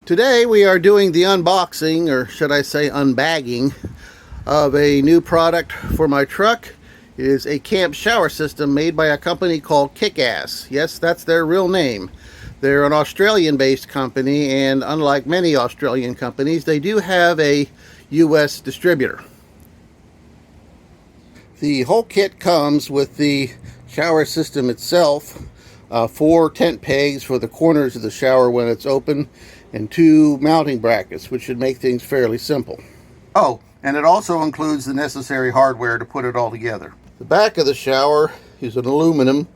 Today we are doing the unboxing, or should I say unbagging, of a new product for my truck. It is a camp shower system made by a company called Kickass. Yes, that's their real name. They're an Australian-based company, and unlike many Australian companies, they do have a US distributor. The whole kit comes with the shower system itself, 4 tent pegs for the corners of the shower when it's open, and 2 mounting brackets, which should make things fairly simple. Oh, and it also includes the necessary hardware to put it all together. The back of the shower is an aluminum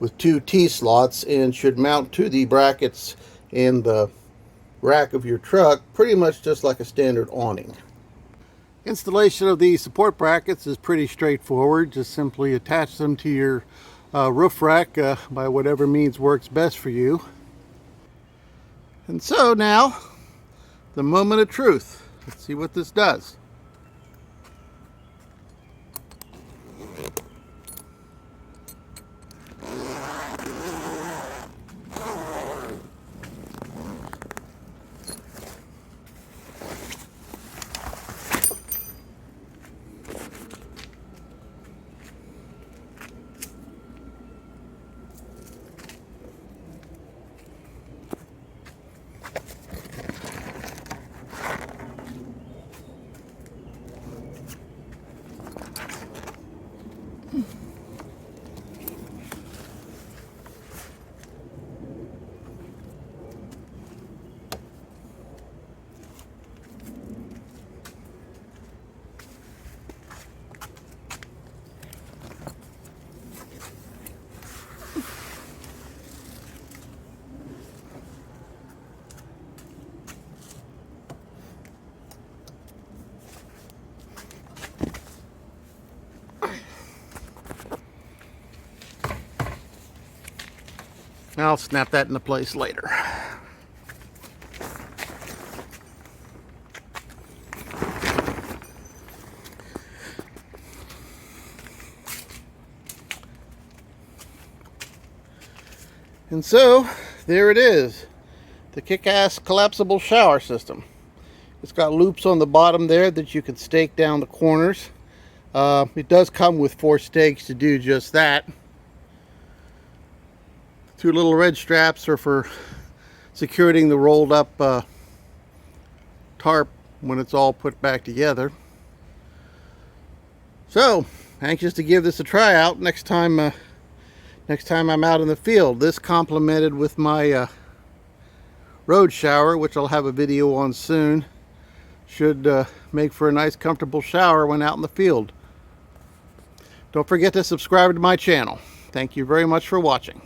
with 2 T-slots and should mount to the brackets in the rack of your truck, pretty much just like a standard awning. Installation of the support brackets is pretty straightforward. Just simply attach them to your roof rack by whatever means works best for you. And so now, the moment of truth. Let's see what this does. I'll snap that into place later. And so, there it is. The Kickass collapsible shower system. It's got loops on the bottom there that you can stake down the corners. It does come with 4 stakes to do just that. 2 little red straps are for securing the rolled up tarp when it's all put back together. So, anxious to give this a try out next time I'm out in the field. This complemented with my road shower, which I'll have a video on soon, should make for a nice comfortable shower when out in the field. Don't forget to subscribe to my channel. Thank you very much for watching.